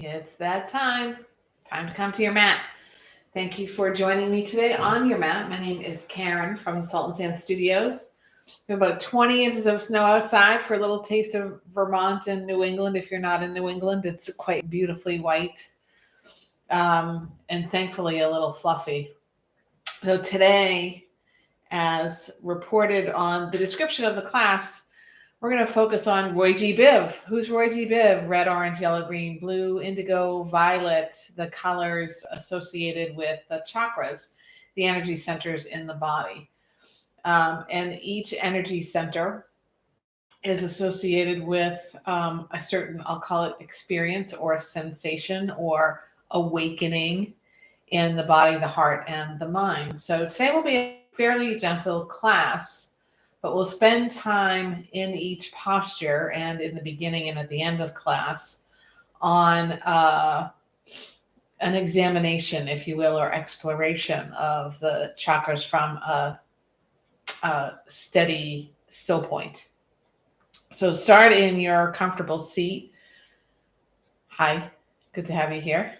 It's that time. Time to come to your mat. Thank you for joining me today on your mat. My name is Karen from Salt and Sand Studios. We have about 20 inches of snow outside for a little taste of Vermont and New England. If you're not in New England, it's quite beautifully white and thankfully a little fluffy. So today, as reported on the description of the class, we're going to focus on Roy G. Biv. Who's Roy G. Biv? Red, orange, yellow, green, blue, indigo, violet, the colors associated with the chakras, the energy centers in the body. And each energy center is associated with a certain, I'll call it experience or a sensation or awakening in the body, the heart, and the mind. So today will be a fairly gentle class, but we'll spend time in each posture and in the beginning and at the end of class on an examination, if you will, or exploration of the chakras from a steady still point. So start in your comfortable seat. Hi, good to have you here.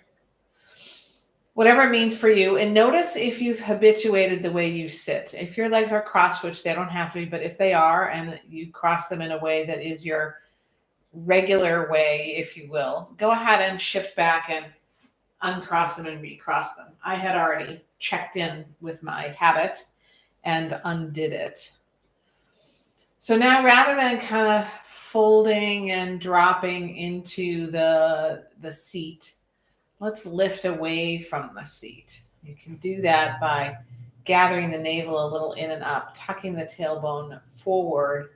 Whatever it means for you. And notice if you've habituated the way you sit. If your legs are crossed, which they don't have to be, but if they are, and you cross them in a way that is your regular way, if you will, go ahead and shift back and uncross them and recross them. I had already checked in with my habit and undid it. So now rather than kind of folding and dropping into the seat, let's lift away from the seat. You can do that by gathering the navel a little in and up, tucking the tailbone forward,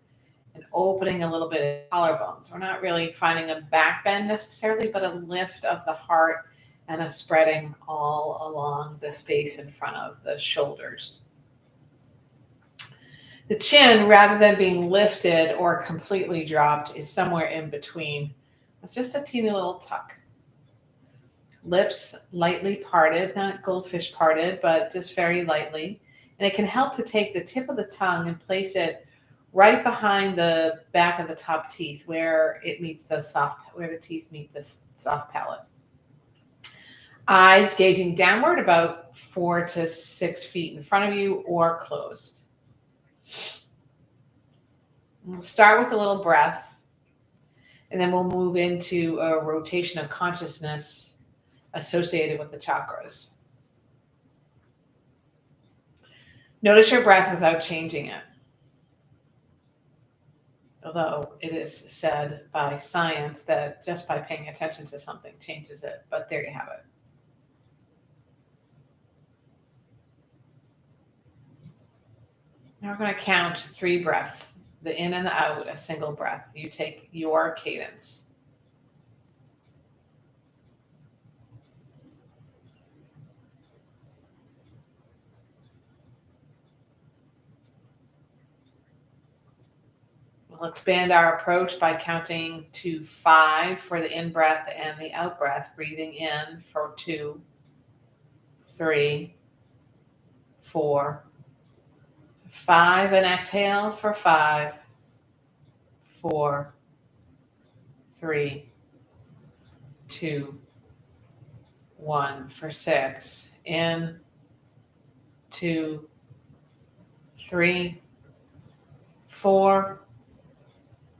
and opening a little bit of collarbones. We're not really finding a back bend necessarily, but a lift of the heart and a spreading all along the space in front of the shoulders. The chin, rather than being lifted or completely dropped, is somewhere in between. It's just a teeny little tuck. Lips lightly parted, not goldfish parted, but just very lightly. And it can help to take the tip of the tongue and place it right behind the back of the top teeth where it meets where the teeth meet the soft palate. Eyes gazing downward about 4 to 6 feet in front of you or closed. We'll start with a little breath, and then we'll move into a rotation of consciousness associated with the chakras. Notice your breath without changing it. Although it is said by science that just by paying attention to something changes it, but there you have it. Now we're going to count 3 breaths, the in and the out, a single breath. You take your cadence. We'll expand our approach by counting to 5 for the in-breath and the out-breath, breathing in for 2, 3, 4, 5, and exhale for 5, 4, 3, 2, 1 for 6. In, 2, 3, 4,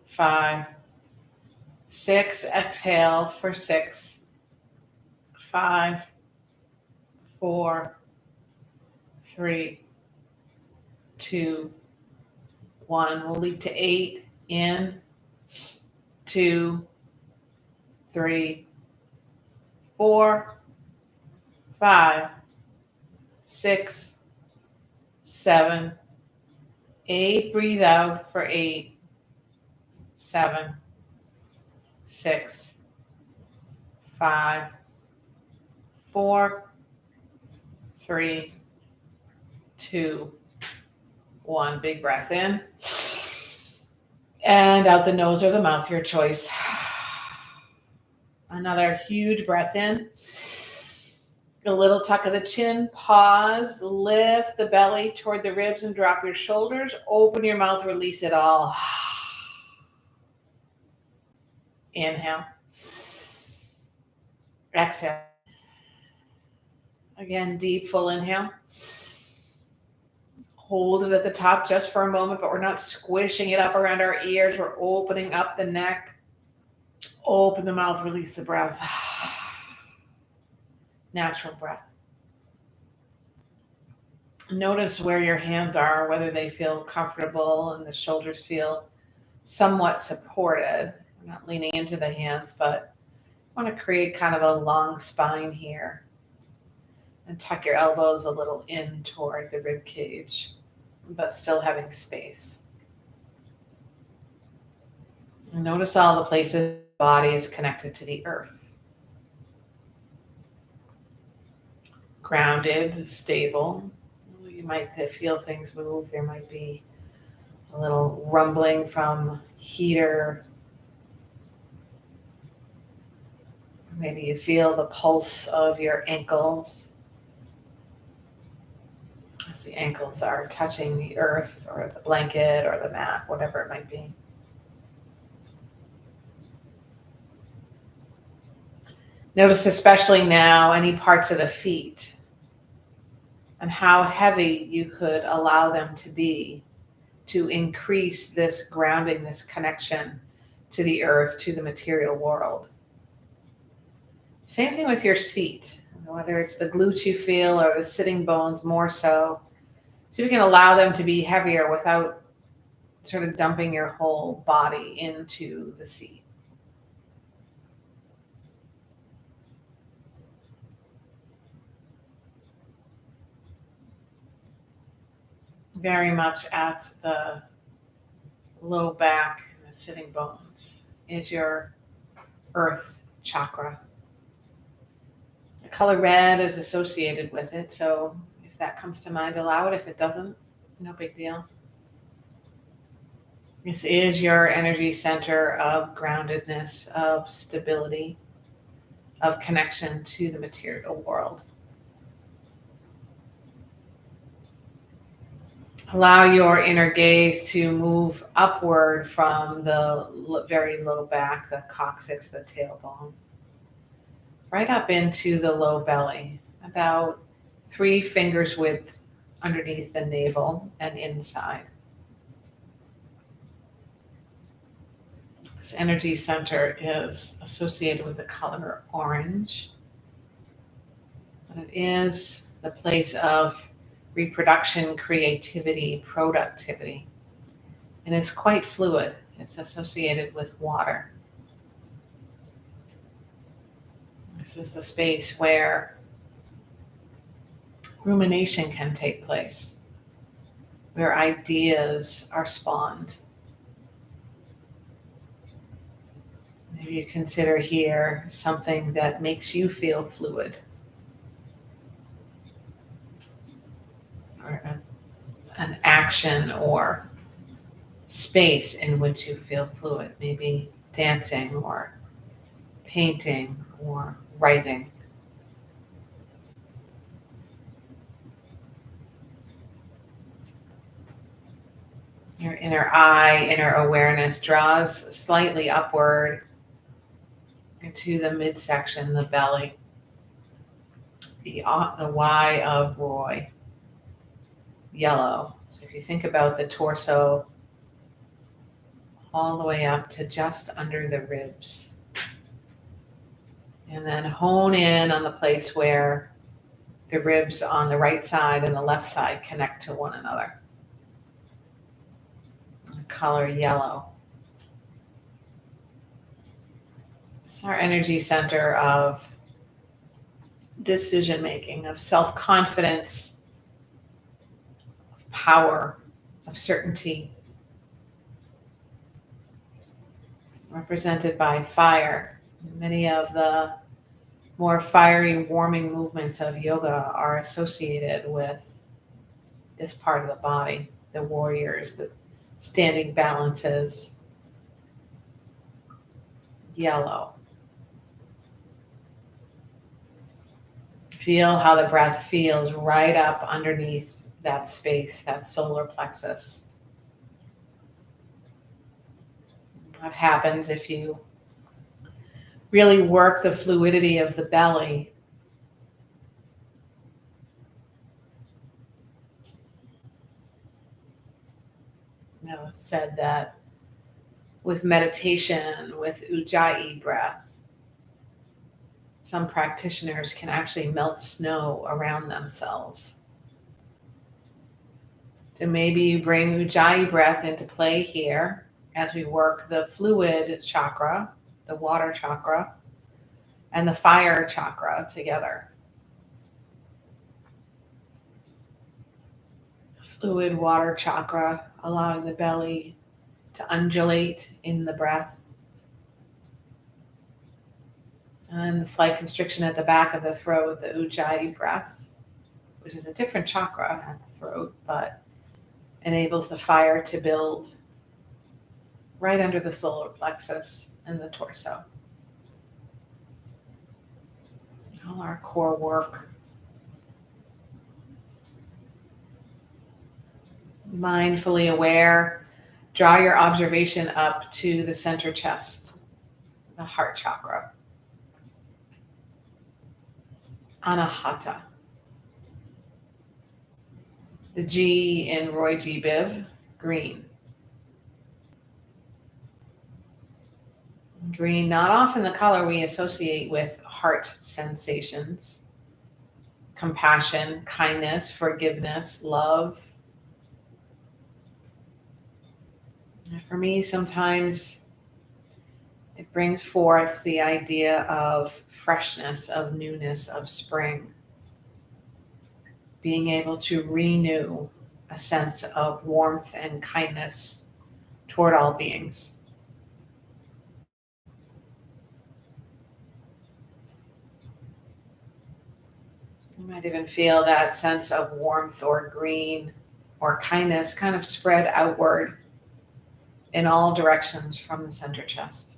5, 6. Exhale for 6, 5, 4, 3, 2, 1. We'll leap to 8. In, 2, 3, 4, 5, 6, 7, 8. Breathe out for 8, 7, 6, 5, 4, 3, 2, 1. Big breath in. And out the nose or the mouth, your choice. Another huge breath in. A little tuck of the chin. Pause. Lift the belly toward the ribs and drop your shoulders. Open your mouth. Release it all. Inhale. Exhale. Again, deep, full inhale. Hold it at the top just for a moment, but we're not squishing it up around our ears. We're opening up the neck. Open the mouth, release the breath. Natural breath. Notice where your hands are, whether they feel comfortable and the shoulders feel somewhat supported. We're not leaning into the hands, but I want to create kind of a long spine here. And tuck your elbows a little in toward the rib cage, but still having space. And notice all the places the body is connected to the earth. Grounded, stable. You might feel things move. There might be a little rumbling from heater. Maybe you feel the pulse of your ankles as the ankles are touching the earth or the blanket or the mat, whatever it might be. Notice especially now any parts of the feet and how heavy you could allow them to be to increase this grounding, this connection to the earth, to the material world. Same thing with your seat, whether it's the glutes you feel or the sitting bones more so. So you can allow them to be heavier without sort of dumping your whole body into the seat. Very much at the low back and the sitting bones is your earth chakra. The color red is associated with it, so if that comes to mind, allow it. If it doesn't, no big deal. This is your energy center of groundedness, of stability, of connection to the material world. Allow your inner gaze to move upward from the very low back, the coccyx, the tailbone, right up into the low belly, about 3 fingers width underneath the navel and inside. This energy center is associated with the color orange, and it is the place of reproduction, creativity, productivity. And it's quite fluid. It's associated with water. This is the space where rumination can take place, where ideas are spawned. Maybe you consider here something that makes you feel fluid, or an action or space in which you feel fluid, maybe dancing or painting or writing. Your inner eye, inner awareness draws slightly upward into the midsection, the belly, the Y of Roy, yellow. So if you think about the torso all the way up to just under the ribs, and then hone in on the place where the ribs on the right side and the left side connect to one another. The color yellow. It's our energy center of decision making, of self-confidence, of power, of certainty. Represented by fire. Many of the more fiery, warming movements of yoga are associated with this part of the body, the warriors, the standing balances. Yellow. Feel how the breath feels right up underneath that space, that solar plexus. What happens if you really work the fluidity of the belly. It's said that with meditation, with Ujjayi breath, some practitioners can actually melt snow around themselves. So maybe you bring Ujjayi breath into play here as we work the fluid chakra, the water chakra, and the fire chakra together. Fluid water chakra, allowing the belly to undulate in the breath. And the slight constriction at the back of the throat, the Ujjayi breath, which is a different chakra at the throat, but enables the fire to build right under the solar plexus and the torso. All our core work. Mindfully aware, draw your observation up to the center chest, the heart chakra. Anahata. The G in G BIV, green. Green, not often the color we associate with heart sensations, compassion, kindness, forgiveness, love. And for me, sometimes it brings forth the idea of freshness, of newness, of spring. Being able to renew a sense of warmth and kindness toward all beings. You might even feel that sense of warmth or green or kindness kind of spread outward in all directions from the center chest.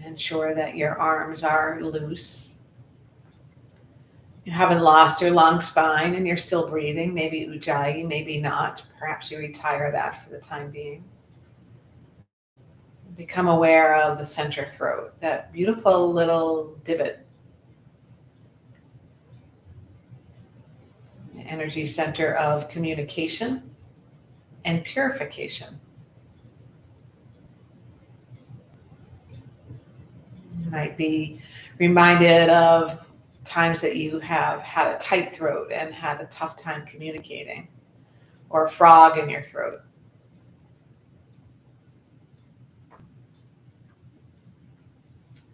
Ensure that your arms are loose. You haven't lost your long spine and you're still breathing. Maybe Ujjayi, maybe not. Perhaps you retire that for the time being. Become aware of the center throat, that beautiful little divot. The energy center of communication and purification. You might be reminded of times that you have had a tight throat and had a tough time communicating, or a frog in your throat.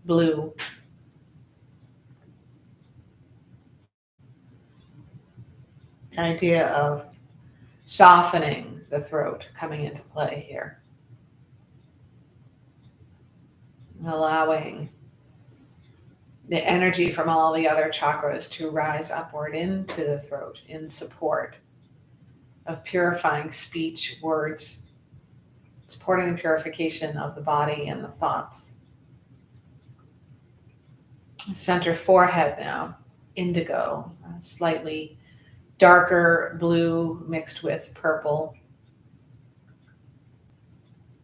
Blue. Idea of softening the throat coming into play here. Allowing the energy from all the other chakras to rise upward into the throat in support of purifying speech, words, supporting the purification of the body and the thoughts. Center forehead now, indigo, slightly darker blue mixed with purple.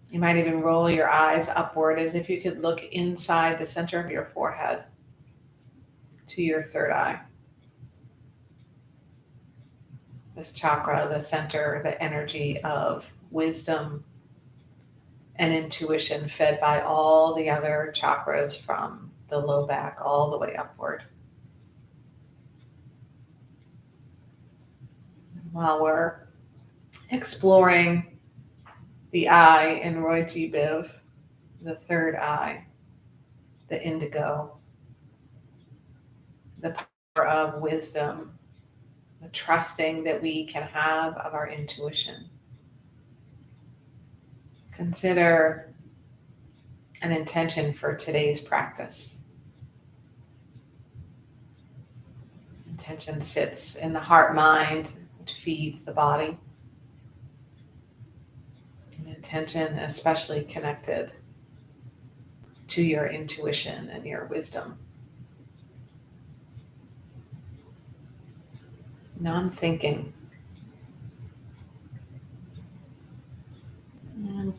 You might even roll your eyes upward as if you could look inside the center of your forehead to your third eye. This chakra, the center, the energy of wisdom and intuition fed by all the other chakras from the low back all the way upward. While we're exploring the eye in G BIV, the third eye, the indigo, the power of wisdom, the trusting that we can have of our intuition. Consider an intention for today's practice. Intention sits in the heart mind, which feeds the body. An intention especially connected to your intuition and your wisdom. Non-thinking,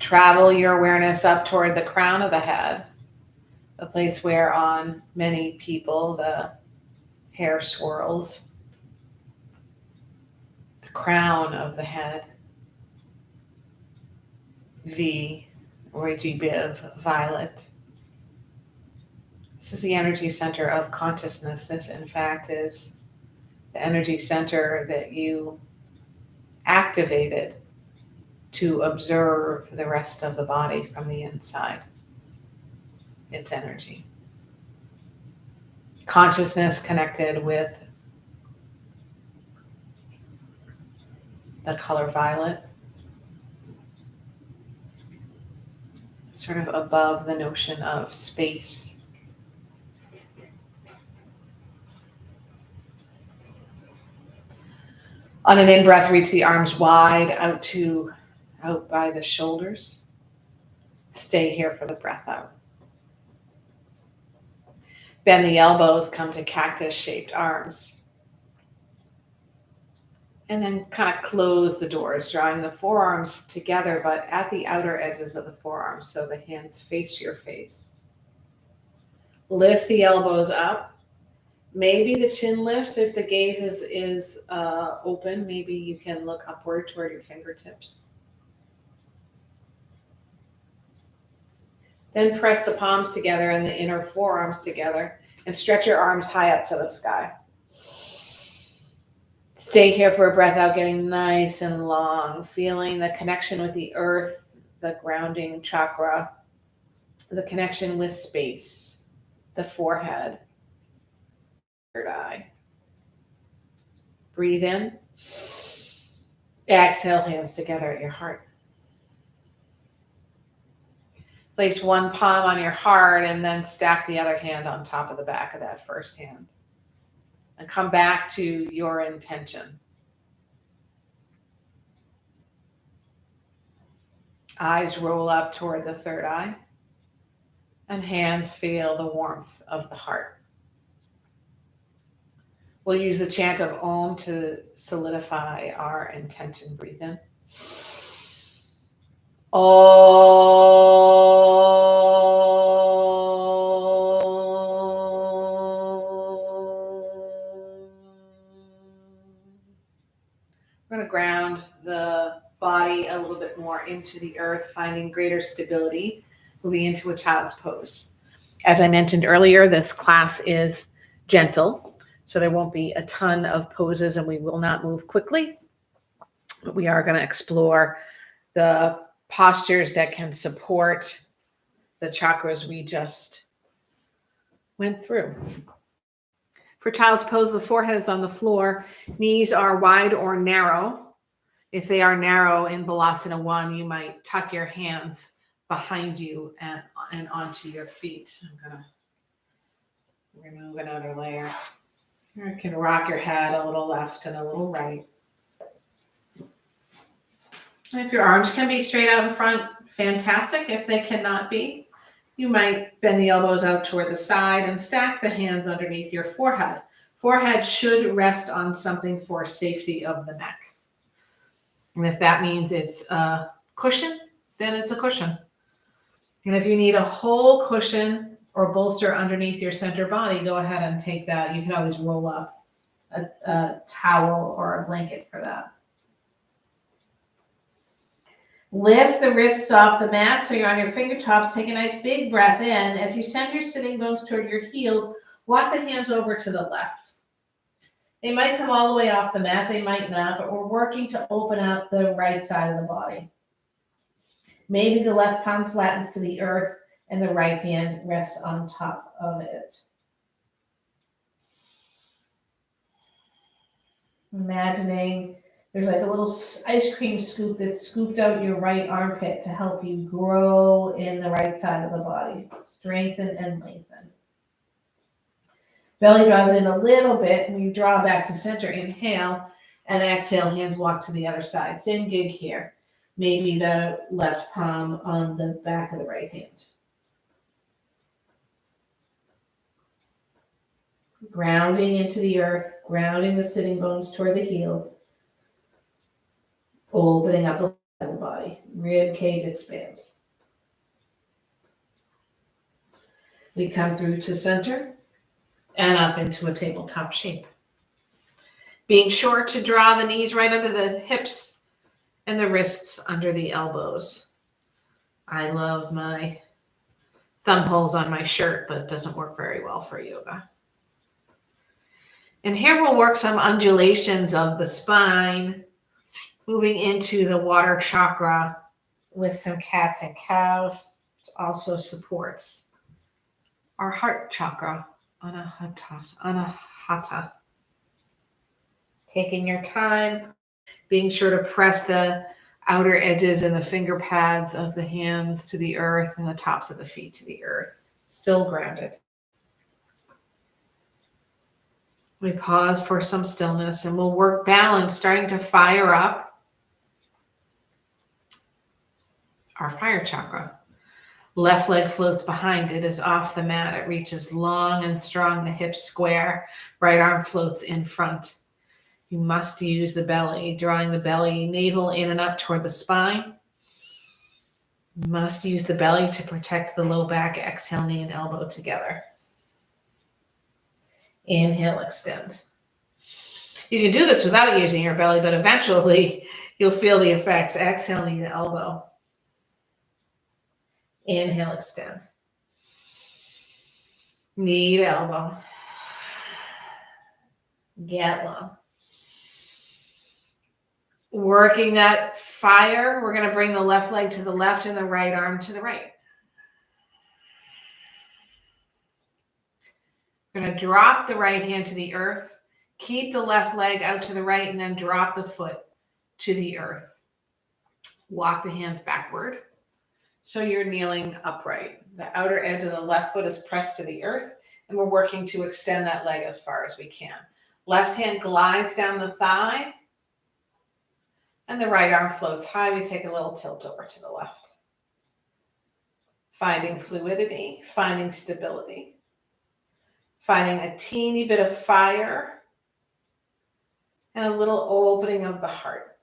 Travel your awareness up toward the crown of the head, the place where on many people the hair swirls. The crown of the head, V or G BIV, violet. This is the energy center of consciousness. This, in fact, is the energy center that you activated to observe the rest of the body from the inside. Its energy. Consciousness connected with the color violet, sort of above the notion of space. On an in-breath, reach the arms wide out by the shoulders. Stay here for the breath out. Bend the elbows, come to cactus-shaped arms. And then kind of close the doors, drawing the forearms together, but at the outer edges of the forearms, so the hands face your face. Lift the elbows up. Maybe the chin lifts. If the gaze is open, maybe you can look upward toward your fingertips. Then press the palms together and the inner forearms together and stretch your arms high up to the sky. Stay here for a breath out, getting nice and long, feeling the connection with the earth, the grounding chakra, the connection with space, the forehead, third eye. Breathe in. Exhale, hands together at your heart. Place one palm on your heart and then stack the other hand on top of the back of that first hand. And come back to your intention. Eyes roll up toward the third eye. And hands feel the warmth of the heart. We'll use the chant of Om to solidify our intention. Breathe in. We're going to ground the body a little bit more into the earth, finding greater stability, moving into a child's pose. As I mentioned earlier, this class is gentle, so there won't be a ton of poses and we will not move quickly. But we are going to explore the postures that can support the chakras we just went through. For child's pose, the forehead is on the floor. Knees are wide or narrow. If they are narrow in Balasana 1, you might tuck your hands behind you and onto your feet. I'm going to remove another layer. You can rock your head a little left and a little right. And if your arms can be straight out in front, fantastic. If they cannot be, you might bend the elbows out toward the side and stack the hands underneath your forehead. Forehead should rest on something for safety of the neck. And if that means it's a cushion, then it's a cushion. And if you need a whole cushion or bolster underneath your center body, go ahead and take that. You can always roll up a towel or a blanket for that. Lift the wrists off the mat so you're on your fingertips. Take a nice big breath in. As you send your sitting bones toward your heels, walk the hands over to the left. They might come all the way off the mat, they might not, but we're working to open up the right side of the body. Maybe the left palm flattens to the earth and the right hand rests on top of it. Imagining there's like a little ice cream scoop that scooped out your right armpit to help you grow in the right side of the body. Strengthen and lengthen. Belly draws in a little bit and you draw back to center. Inhale and exhale, hands walk to the other side. Same gig here. Maybe the left palm on the back of the right hand. Grounding into the earth, grounding the sitting bones toward the heels. Opening up the body. Rib cage expands. We come through to center and up into a tabletop shape. Being sure to draw the knees right under the hips and the wrists under the elbows. I love my thumb holes on my shirt, but it doesn't work very well for yoga. And here we'll work some undulations of the spine, moving into the water chakra with some cats and cows, which also supports our heart chakra, anahata. Taking your time, being sure to press the outer edges and the finger pads of the hands to the earth and the tops of the feet to the earth. Still grounded. We pause for some stillness and we'll work balance, starting to fire up our fire chakra. Left leg floats behind it, is off the mat. It reaches long and strong, the hips square. Right arm floats in front. You must use the belly, drawing the belly, navel in and up toward the spine. You must use the belly to protect the low back. Exhale, knee and elbow together. Inhale, extend. You can do this without using your belly, but eventually you'll feel the effects. Exhale, knee to elbow. Inhale, extend. Knee to elbow. Get long. Working that fire, we're going to bring the left leg to the left and the right arm to the right. We're going to drop the right hand to the earth, keep the left leg out to the right, and then drop the foot to the earth. Walk the hands backward so you're kneeling upright. The outer edge of the left foot is pressed to the earth, and we're working to extend that leg as far as we can. Left hand glides down the thigh, and the right arm floats high. We take a little tilt over to the left. Finding fluidity, finding stability, finding a teeny bit of fire, and a little opening of the heart.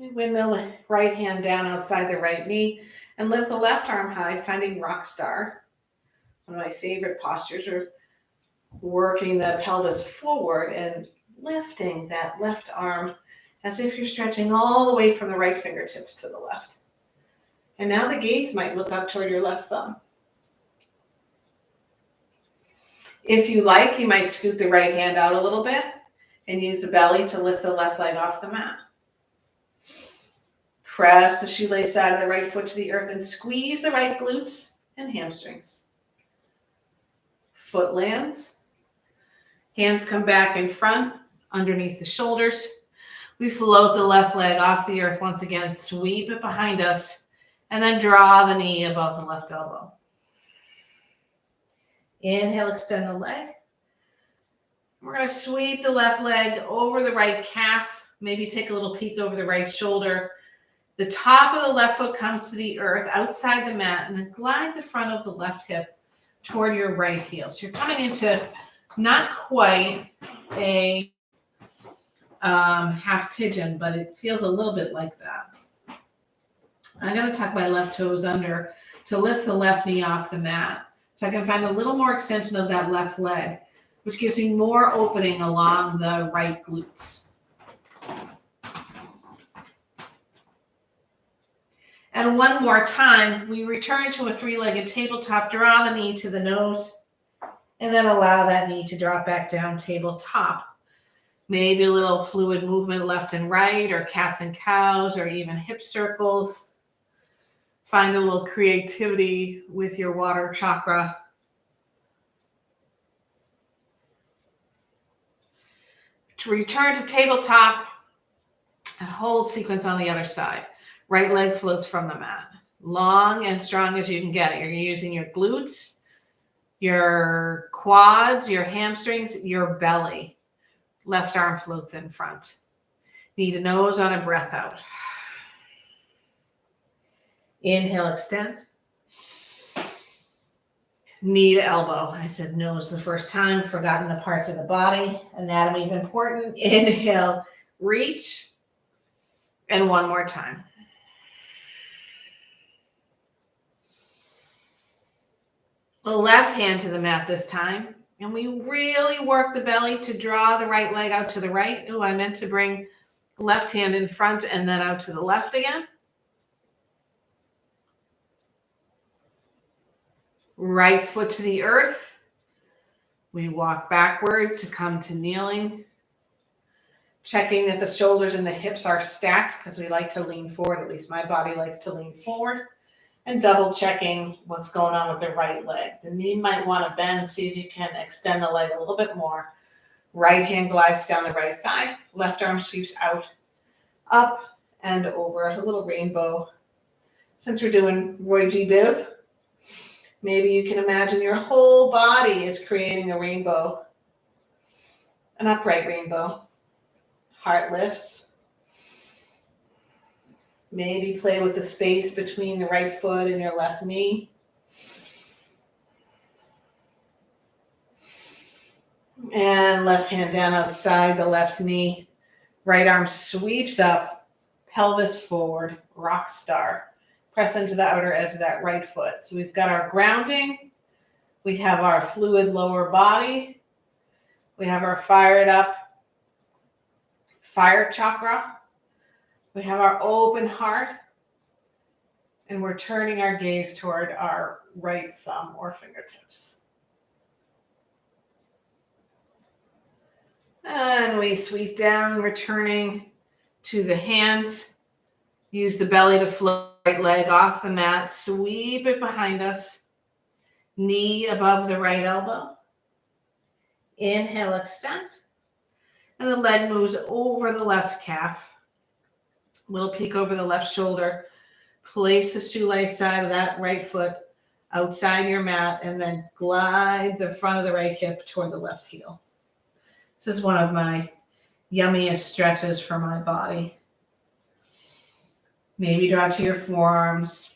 Windmill the right hand down outside the right knee and lift the left arm high, finding rock star. One of my favorite postures are working the pelvis forward and lifting that left arm as if you're stretching all the way from the right fingertips to the left. And now the gaze might look up toward your left thumb. If you like, you might scoot the right hand out a little bit and use the belly to lift the left leg off the mat. Press the shoelace side of the right foot to the earth and squeeze the right glutes and hamstrings. Foot lands. Hands come back in front, underneath the shoulders. We float the left leg off the earth once again, sweep it behind us, and then draw the knee above the left elbow. Inhale, extend the leg. We're going to sweep the left leg over the right calf, maybe take a little peek over the right shoulder. The top of the left foot comes to the earth outside the mat, and then glide the front of the left hip toward your right heel. So you're coming into not quite a half pigeon, but it feels a little bit like that. I'm going to tuck my left toes under to lift the left knee off the mat, so I can find a little more extension of that left leg, which gives me more opening along the right glutes. And one more time, we return to a three-legged tabletop, draw the knee to the nose, and then allow that knee to drop back down tabletop. Maybe a little fluid movement left and right, or cats and cows, or even hip circles. Find a little creativity with your water chakra. To return to tabletop, and whole sequence on the other side. Right leg floats from the mat. Long and strong as you can get it. You're using your glutes, your quads, your hamstrings, your belly. Left arm floats in front. Knee to nose on a breath out. Inhale, extend. Knee to elbow. I said nose the first time, forgotten the parts of the body. Anatomy is important. Inhale, reach. And one more time. The left hand to the mat this time. And we really work the belly to draw the right leg out to the right. Oh, I meant to bring left hand in front and then out to the left again. Right foot to the earth. We walk backward to come to kneeling. Checking that the shoulders and the hips are stacked because we like to lean forward. At least my body likes to lean forward. And double checking what's going on with the right leg. The knee might want to bend. See if you can extend the leg a little bit more. Right hand glides down the right thigh. Left arm sweeps out, up, and over. A little rainbow. Since we're doing G BIV, maybe you can imagine your whole body is creating a rainbow. An upright rainbow. Heart lifts. Maybe play with the space between the right foot and your left knee. And left hand down outside the left knee. Right arm sweeps up, pelvis forward, rock star. Press into the outer edge of that right foot. So we've got our grounding. We have our fluid lower body. We have our fired up fire chakra. We have our open heart, and we're turning our gaze toward our right thumb or fingertips. And we sweep down, returning to the hands. Use the belly to float the right leg off the mat. Sweep it behind us. Knee above the right elbow. Inhale, extend. And the leg moves over the left calf. Little peek over the left shoulder. Place the shoelace side of that right foot outside your mat and then glide the front of the right hip toward the left heel. This is one of my yummiest stretches for my body. Maybe draw to your forearms.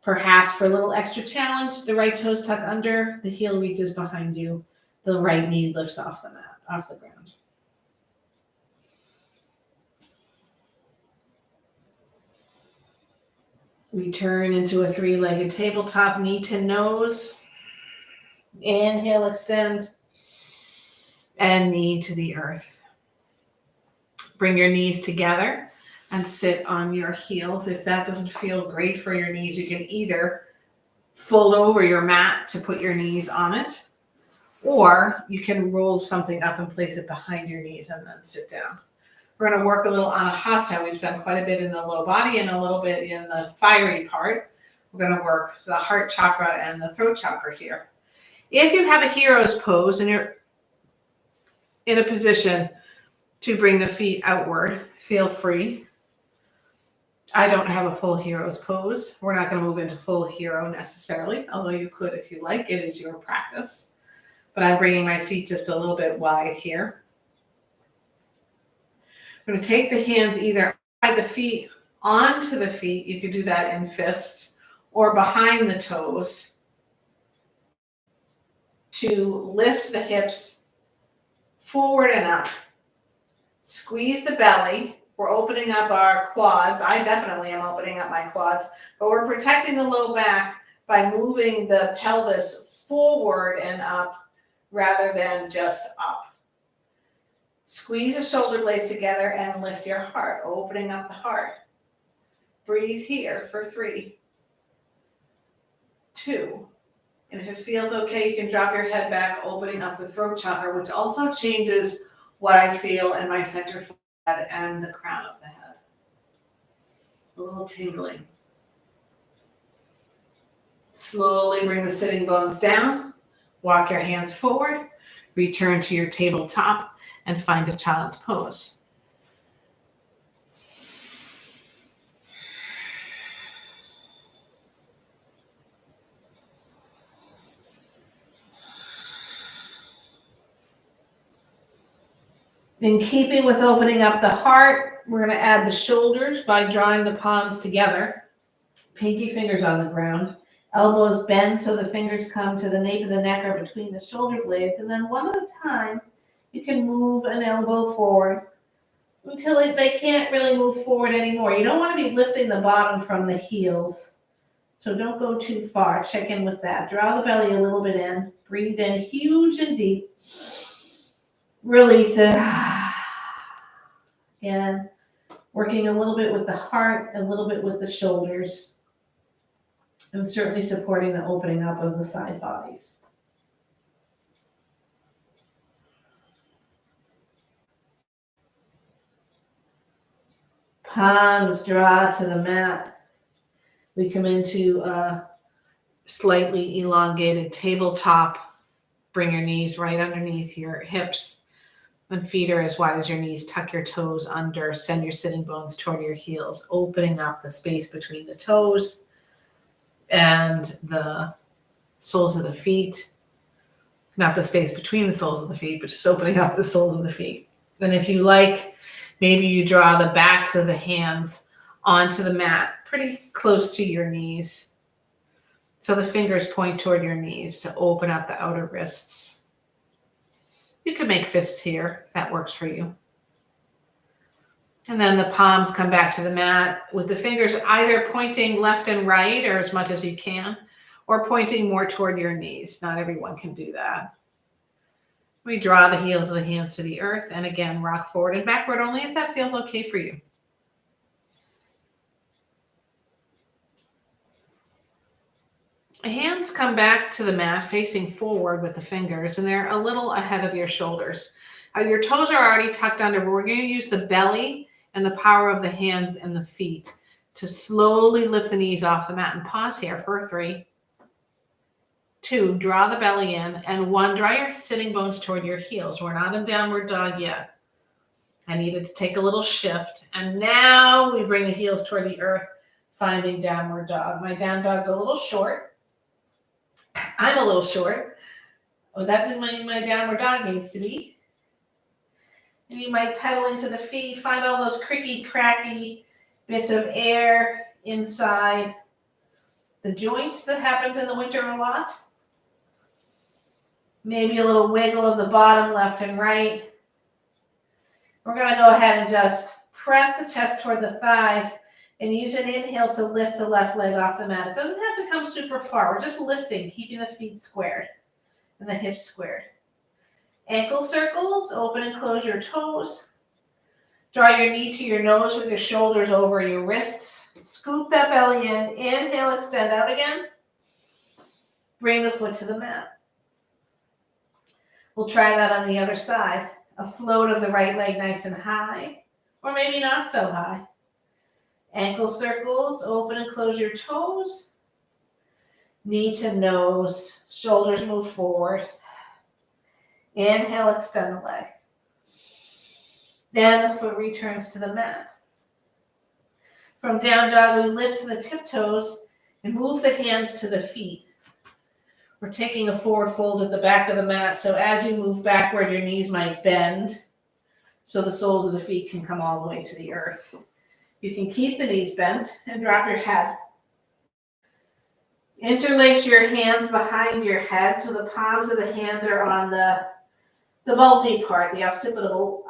Perhaps for a little extra challenge, the right toes tuck under, the heel reaches behind you, the right knee lifts off the mat, off the ground. We turn into a three-legged tabletop, knee to nose. Inhale, extend. And knee to the earth. Bring your knees together and sit on your heels. If that doesn't feel great for your knees, you can either fold over your mat to put your knees on it, or you can roll something up and place it behind your knees and then sit down. We're going to work a little anahata. We've done quite a bit in the low body and a little bit in the fiery part. We're going to work the heart chakra and the throat chakra here. If you have a hero's pose and you're in a position to bring the feet outward, feel free. I don't have a full hero's pose. We're not going to move into full hero necessarily, although you could if you like. It is your practice. But I'm bringing my feet just a little bit wide here. I'm going to take the hands either by the feet onto the feet. You could do that in fists or behind the toes to lift the hips forward and up. Squeeze the belly. We're opening up our quads. I definitely am opening up my quads, but we're protecting the low back by moving the pelvis forward and up rather than just up. Squeeze the shoulder blades together and lift your heart, opening up the heart. Breathe here for 3, 2. And if it feels okay, you can drop your head back, opening up the throat chakra, which also changes what I feel in my center forehead and the crown of the head. A little tingling. Slowly bring the sitting bones down. Walk your hands forward. Return to your tabletop and find a child's pose. In keeping with opening up the heart, we're going to add the shoulders by drawing the palms together. Pinky fingers on the ground. Elbows bend so the fingers come to the nape of the neck or between the shoulder blades. And then one at a time, you can move an elbow forward, until they can't really move forward anymore. You don't want to be lifting the bottom from the heels. So don't go too far. Check in with that. Draw the belly a little bit in. Breathe in huge and deep. Release it. And working a little bit with the heart, a little bit with the shoulders, and certainly supporting the opening up of the side bodies. Palms draw to the mat. We come into a slightly elongated tabletop. Bring your knees right underneath your hips. When feet are as wide as your knees, tuck your toes under. Send your sitting bones toward your heels, opening up the space between the toes and the soles of the feet. Not the space between the soles of the feet, but just opening up the soles of the feet. And if you like, maybe you draw the backs of the hands onto the mat, pretty close to your knees. So the fingers point toward your knees to open up the outer wrists. You can make fists here if that works for you. And then the palms come back to the mat with the fingers either pointing left and right or as much as you can, or pointing more toward your knees. Not everyone can do that. We draw the heels of the hands to the earth and again, rock forward and backward only if that feels okay for you. Hands come back to the mat facing forward with the fingers, and they're a little ahead of your shoulders. Your toes are already tucked under, but we're going to use the belly and the power of the hands and the feet to slowly lift the knees off the mat. And pause here for 3, 2, draw the belly in, and 1, draw your sitting bones toward your heels. We're not in downward dog yet. I needed to take a little shift. And now we bring the heels toward the earth, finding downward dog. My down dog's a little short. I'm a little short. Oh, that's in my downward dog needs to be. And you might pedal into the feet, find all those cricky, cracky bits of air inside the joints that happens in the winter a lot. Maybe a little wiggle of the bottom left and right. We're going to go ahead and just press the chest toward the thighs and use an inhale to lift the left leg off the mat. It doesn't have to come super far. We're just lifting, keeping the feet squared and the hips squared. Ankle circles, open and close your toes. Draw your knee to your nose with your shoulders over your wrists. Scoop that belly in. Inhale, extend out again. Bring the foot to the mat. We'll try that on the other side. A float of the right leg nice and high, or maybe not so high. Ankle circles, open and close your toes. Knee to nose, shoulders move forward. Inhale, extend the leg. Then the foot returns to the mat. From down dog, we lift to the tiptoes and move the hands to the feet. We're taking a forward fold at the back of the mat, so as you move backward, your knees might bend so the soles of the feet can come all the way to the earth. You can keep the knees bent and drop your head. Interlace your hands behind your head so the palms of the hands are on the bulgy part, the occipital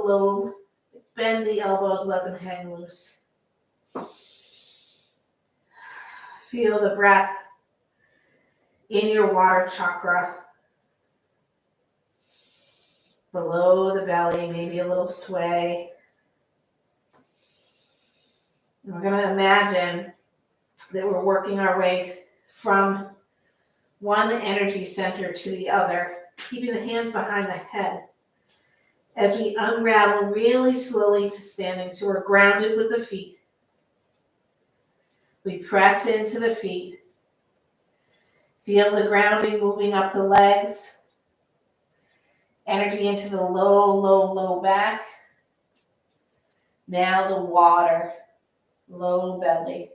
lobe. Bend the elbows, let them hang loose. Feel the breath in your water chakra. Below the belly, maybe a little sway. We're going to imagine that we're working our way from one energy center to the other, keeping the hands behind the head as we unravel really slowly to standing. So we're grounded with the feet. We press into the feet. Feel the grounding moving up the legs. Energy into the low, low, low back. Now the water. Low belly.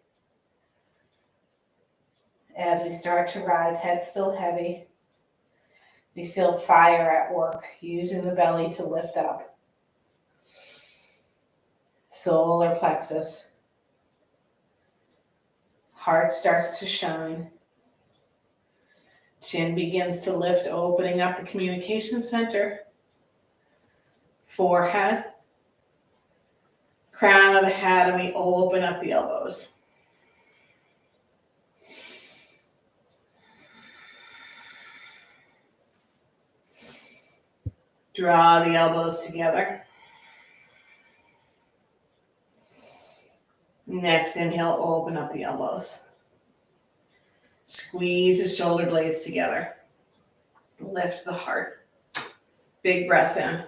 As we start to rise, head still heavy. We feel fire at work, using the belly to lift up. Solar plexus. Heart starts to shine. Chin begins to lift, opening up the communication center. Forehead. crown of the head, and we open up the elbows. Draw the elbows together. Next inhale, open up the elbows. Squeeze the shoulder blades together. Lift the heart. Big breath in.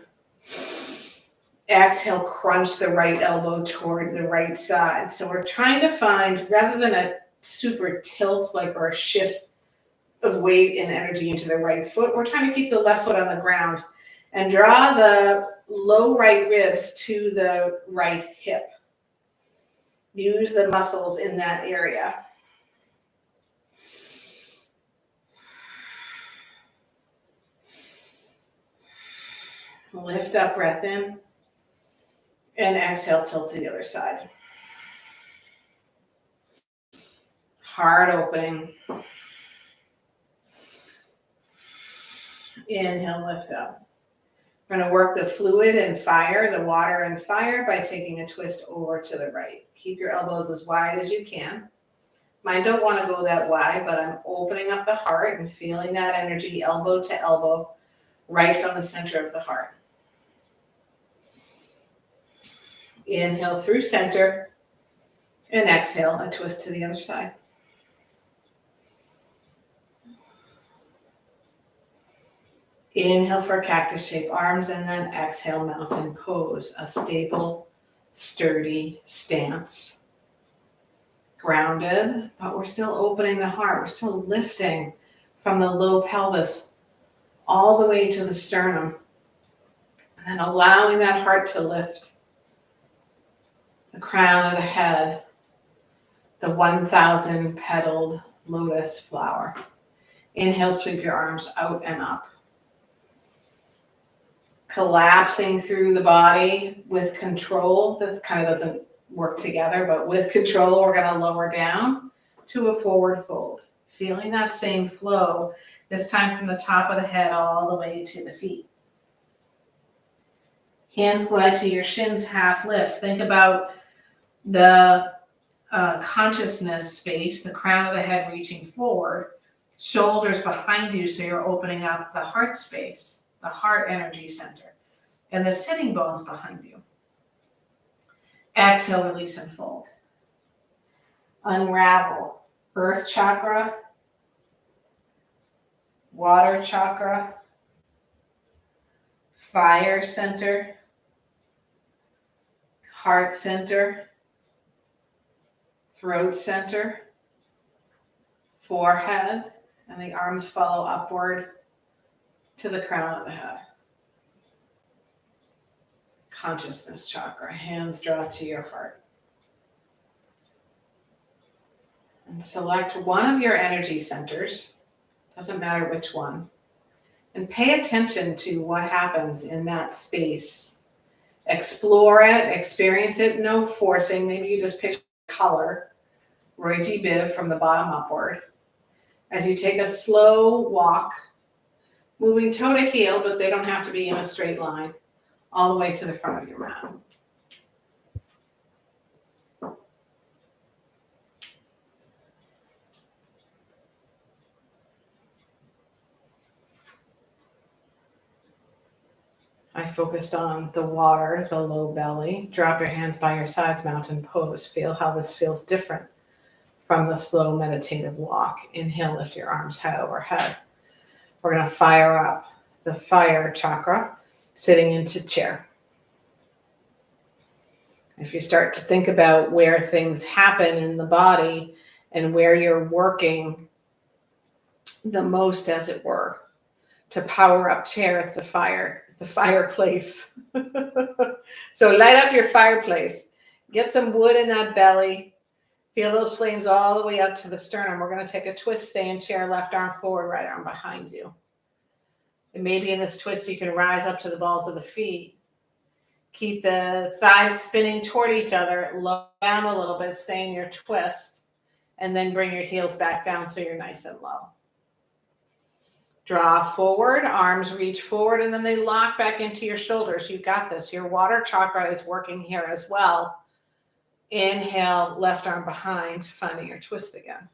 Exhale, crunch the right elbow toward the right side. So we're trying to find, rather than a super tilt or a shift of weight and energy into the right foot, we're trying to keep the left foot on the ground and draw the low right ribs to the right hip. Use the muscles in that area. Lift up, breath in, and exhale, tilt to the other side. Heart opening. Inhale, lift up. We're going to work the fluid and fire, the water and fire, by taking a twist over to the right. Keep your elbows as wide as you can. Mine don't want to go that wide, but I'm opening up the heart and feeling that energy elbow to elbow right from the center of the heart. Inhale through center and exhale, a twist to the other side. Inhale for cactus-shaped arms, and then exhale, mountain pose, a stable, sturdy stance. Grounded, but we're still opening the heart. We're still lifting from the low pelvis all the way to the sternum, and allowing that heart to lift. The crown of the head, the 1,000 petaled lotus flower. Inhale, sweep your arms out and up. Collapsing through the body with control. That kind of doesn't work together, but with control, we're going to lower down to a forward fold. Feeling that same flow, this time from the top of the head all the way to the feet. Hands glide to your shins, half lift. Think about the consciousness space, the crown of the head reaching forward, shoulders behind you, so you're opening up the heart space, the heart energy center, and the sitting bones behind you. Exhale, release and fold. Unravel. Earth chakra, water chakra, fire center, heart center, throat center, forehead, and the arms follow upward to the crown of the head. Consciousness chakra, hands draw to your heart. And select one of your energy centers, doesn't matter which one, and pay attention to what happens in that space. Explore it, experience it, no forcing. Maybe you just picture color, Roy G Biv, from the bottom upward. As you take a slow walk, moving toe to heel, but they don't have to be in a straight line, all the way to the front of your mat. I focused on the water, the low belly. Drop your hands by your sides, mountain pose. Feel how this feels different from the slow meditative walk. Inhale, lift your arms head over head. We're going to fire up the fire chakra, sitting into chair. If you start to think about where things happen in the body and where you're working the most, as it were, to power up chair, it's the fireplace. So light up your fireplace. Get some wood in that belly. Feel those flames all the way up to the sternum. We're going to take a twist, stay in chair, left arm forward, right arm behind you. And maybe in this twist, you can rise up to the balls of the feet. Keep the thighs spinning toward each other. Lower down a little bit, stay in your twist. And then bring your heels back down so you're nice and low. Draw forward, arms reach forward, and then they lock back into your shoulders. You got this. Your water chakra is working here as well. Inhale, left arm behind, finding your twist again.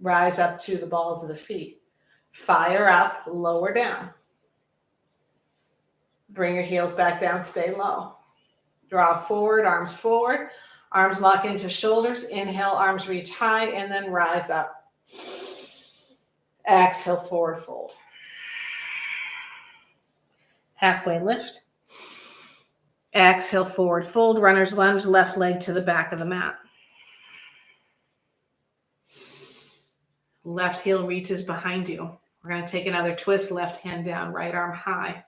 Rise up to the balls of the feet. Fire up, lower down. Bring your heels back down, stay low. Draw forward, arms lock into shoulders. Inhale, arms reach high, and then rise up. Exhale, forward fold. Halfway lift. Exhale, forward fold. Runner's lunge, left leg to the back of the mat. Left heel reaches behind you. We're going to take another twist, left hand down, right arm high.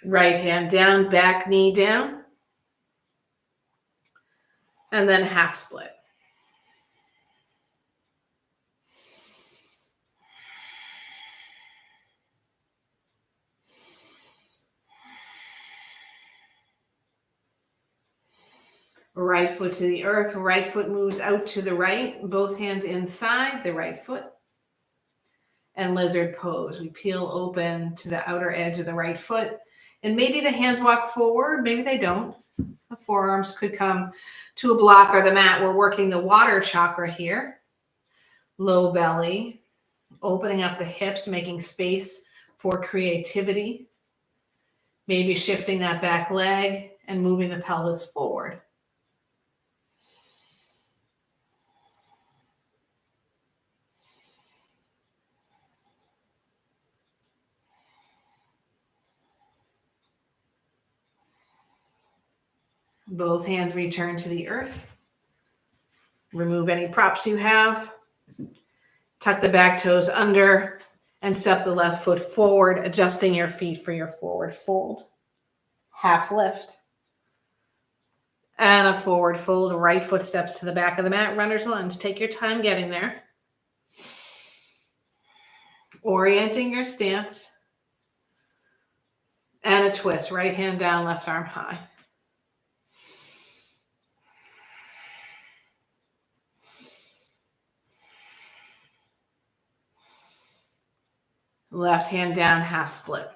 Right hand down, back knee down. And then half split. Right foot to the earth, right foot moves out to the right, both hands inside the right foot. And lizard pose. We peel open to the outer edge of the right foot. And maybe the hands walk forward, maybe they don't. The forearms could come to a block or the mat. We're working the water chakra here. Low belly, opening up the hips, making space for creativity. Maybe shifting that back leg and moving the pelvis forward. Both hands return to the earth. Remove any props you have. Tuck the back toes under and step the left foot forward, adjusting your feet for your forward fold. Half lift. And a forward fold. Right foot steps to the back of the mat. Runner's lunge. Take your time getting there. Orienting your stance. And a twist. Right hand down, left arm high. Left hand down, half split.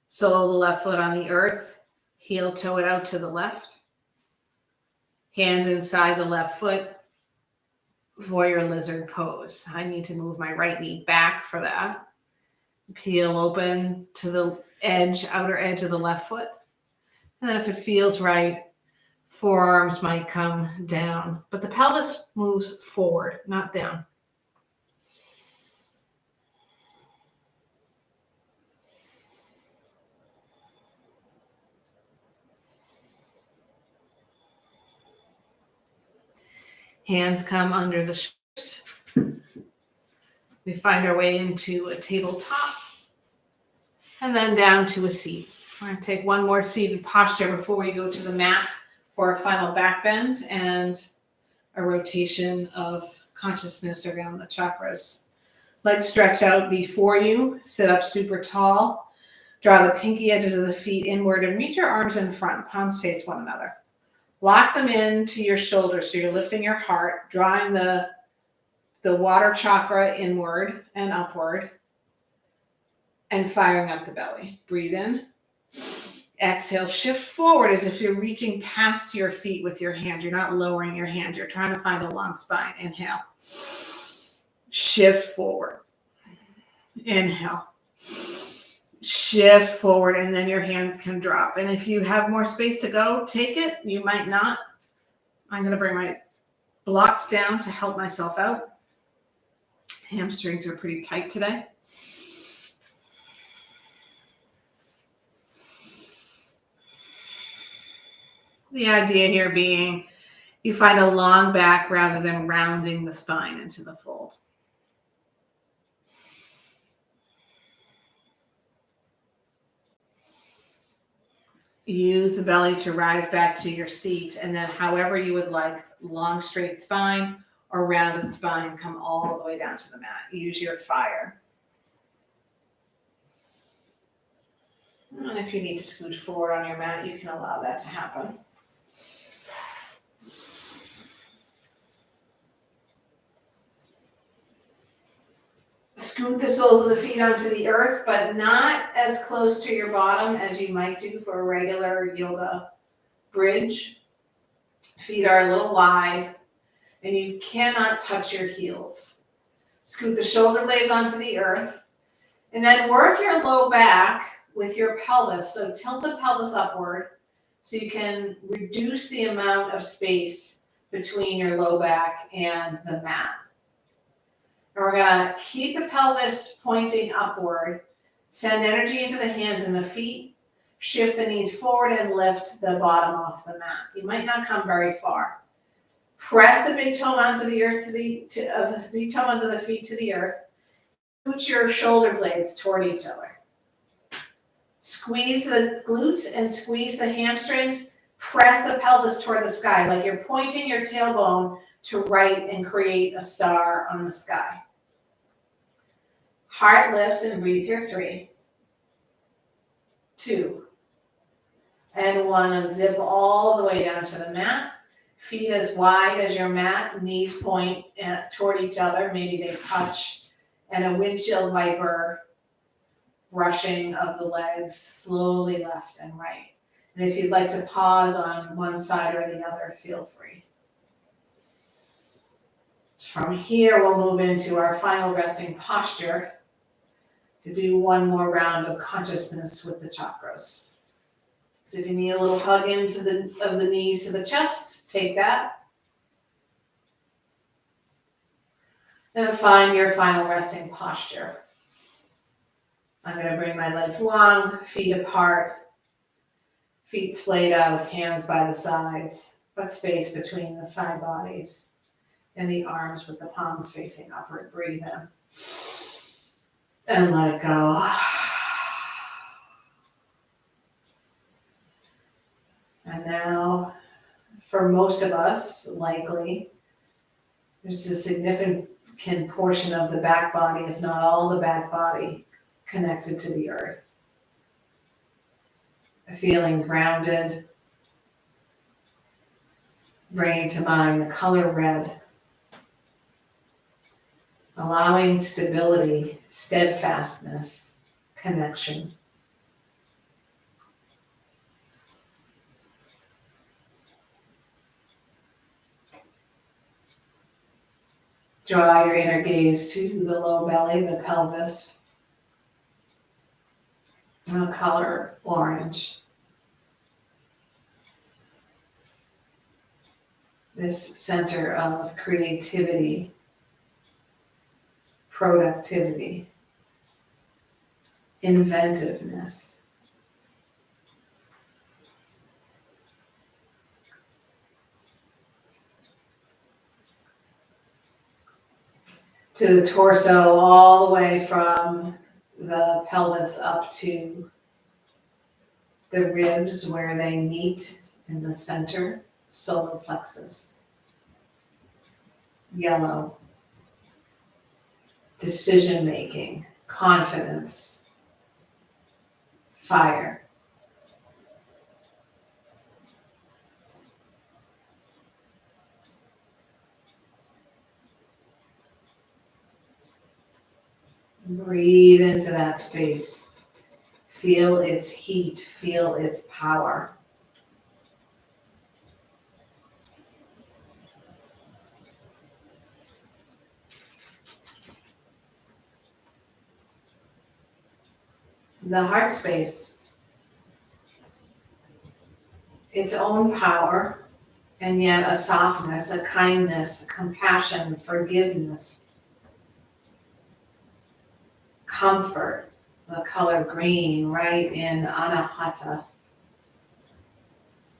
Sole the left foot on the earth, heel toe it out to the left. Hands inside the left foot for your lizard pose. I need to move my right knee back for that. Peel open to the edge, outer edge of the left foot. And then if it feels right, forearms might come down, but the pelvis moves forward, not down. Hands come under the shoulders. We find our way into a tabletop and then down to a seat. We're going to take one more seated posture before we go to the mat for a final back bend and a rotation of consciousness around the chakras. Legs stretch out before you. Sit up super tall. Draw the pinky edges of the feet inward and reach your arms in front. Palms face one another. Lock them into your shoulders so you're lifting your heart, drawing the water chakra inward and upward, and firing up the belly. Breathe in. Exhale, shift forward as if you're reaching past your feet with your hand. You're not lowering your hand. You're trying to find a long spine. Inhale. Shift forward. Inhale. Shift forward, and then your hands can drop. And if you have more space to go, take it. You might not. I'm going to bring my blocks down to help myself out. Hamstrings are pretty tight today. The idea here being you find a long back rather than rounding the spine into the fold. Use the belly to rise back to your seat, and then however you would like, long straight spine or rounded spine come all the way down to the mat. Use your fire. And if you need to scooch forward on your mat, you can allow that to happen. Scoot the soles of the feet onto the earth, but not as close to your bottom as you might do for a regular yoga bridge. Feet are a little wide, and you cannot touch your heels. Scoot the shoulder blades onto the earth, and then work your low back with your pelvis. So tilt the pelvis upward so you can reduce the amount of space between your low back and the mat. And we're gonna keep the pelvis pointing upward, send energy into the hands and the feet, shift the knees forward and lift the bottom off the mat. You might not come very far. Press the big toe onto the earth the big toe onto the feet to the earth. Put your shoulder blades toward each other. Squeeze the glutes and squeeze the hamstrings. Press the pelvis toward the sky, like you're pointing your tailbone to right and create a star on the sky. Heart lifts and breathe here. 3, 2, and 1. And zip all the way down to the mat. Feet as wide as your mat. Knees point toward each other. Maybe they touch. And a windshield wiper brushing of the legs slowly left and right. And if you'd like to pause on one side or the other, feel free. From here, we'll move into our final resting posture to do one more round of consciousness with the chakras. So if you need a little hug into the knees to the chest, take that. And find your final resting posture. I'm going to bring my legs long, feet apart, feet splayed out, hands by the sides, but space between the side bodies. And the arms with the palms facing upward. Breathe in. And let it go. And now, for most of us, likely, there's a significant portion of the back body, if not all the back body, connected to the earth. Feeling grounded. Bringing to mind the color red. Allowing stability, steadfastness, connection. Draw your inner gaze to the low belly, the pelvis. The color orange. This center of creativity, productivity, inventiveness. To the torso, all the way from the pelvis up to the ribs where they meet in the center, solar plexus. Yellow. Decision making, confidence, fire. Breathe into that space. Feel its heat, feel its power. The heart space, its own power, and yet a softness, a kindness, a compassion, forgiveness, comfort, the color green right in Anahata,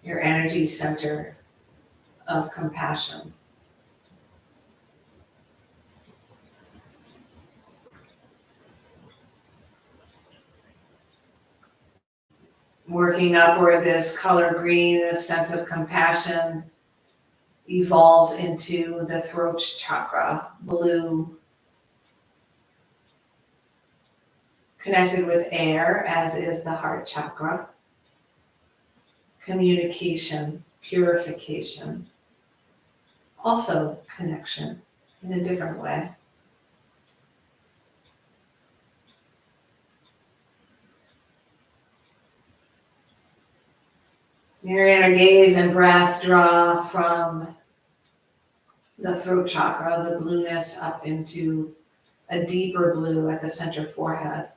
your energy center of compassion. Working upward, this color green, this sense of compassion, evolves into the throat chakra, blue, connected with air, as is the heart chakra. Communication, purification, also connection in a different way. Your inner gaze and breath draw from the throat chakra, the blueness, up into a deeper blue at the center forehead.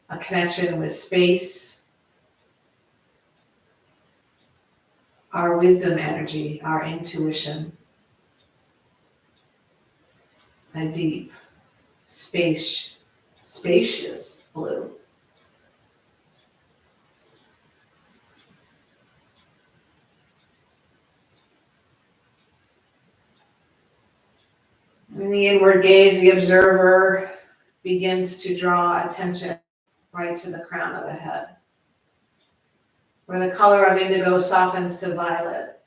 A connection with space, our wisdom energy, our intuition. A deep, spacious blue. In the inward gaze, the observer begins to draw attention right to the crown of the head, where the color of indigo softens to violet.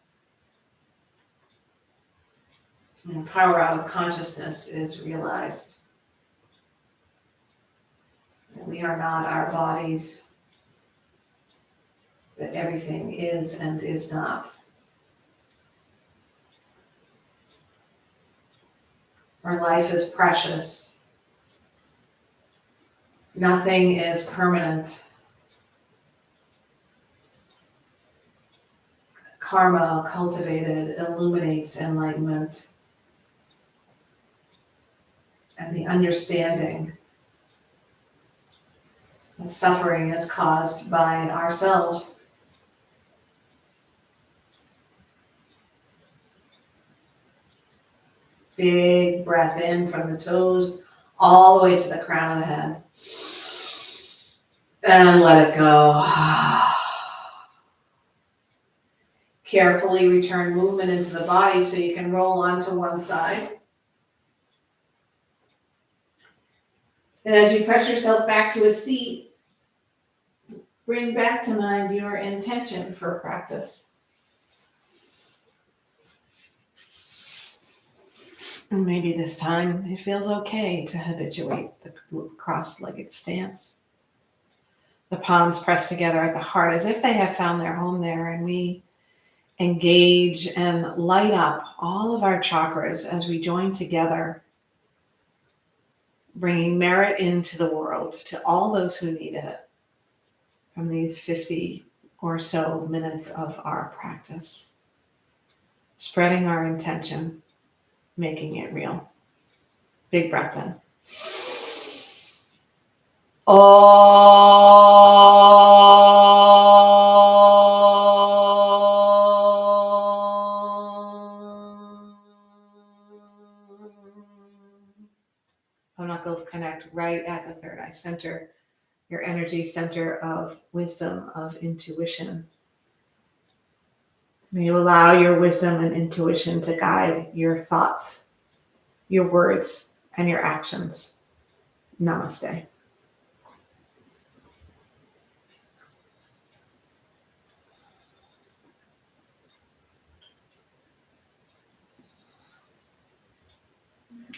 And the power of consciousness is realized. That we are not our bodies, that everything is and is not. Our life is precious. Nothing is permanent. Karma cultivated illuminates enlightenment and the understanding that suffering is caused by ourselves. Big breath in from the toes all the way to the crown of the head. And let it go. Carefully return movement into the body so you can roll onto one side. And as you press yourself back to a seat, bring back to mind your intention for practice. And maybe this time it feels okay to habituate the cross-legged stance. The palms pressed together at the heart as if they have found their home there, and we engage and light up all of our chakras as we join together, bringing merit into the world to all those who need it from these 50 or so minutes of our practice. Spreading our intention, making it real. Big breath in. Knuckles connect right at the third eye center, your energy center of wisdom, of intuition. May you allow your wisdom and intuition to guide your thoughts, your words, and your actions. Namaste.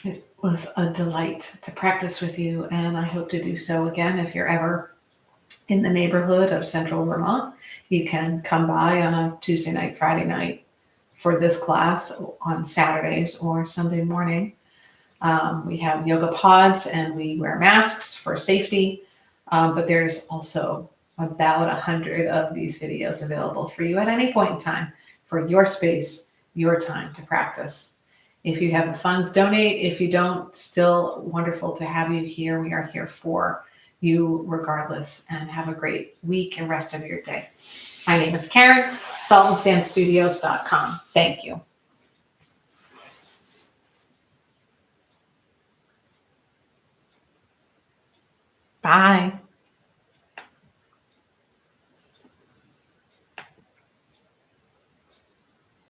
It was a delight to practice with you, and I hope to do so again. If you're ever in the neighborhood of Central Vermont, you can come by on a Tuesday night, Friday night for this class on Saturdays or Sunday morning. We have yoga pods and we wear masks for safety, but there's also about 100 of these videos available for you at any point in time for your space, your time to practice. If you have the funds, donate. If you don't, still wonderful to have you here. We are here for you regardless, and have a great week and rest of your day. My name is Karen, saltandsandstudios.com. Thank you. Bye.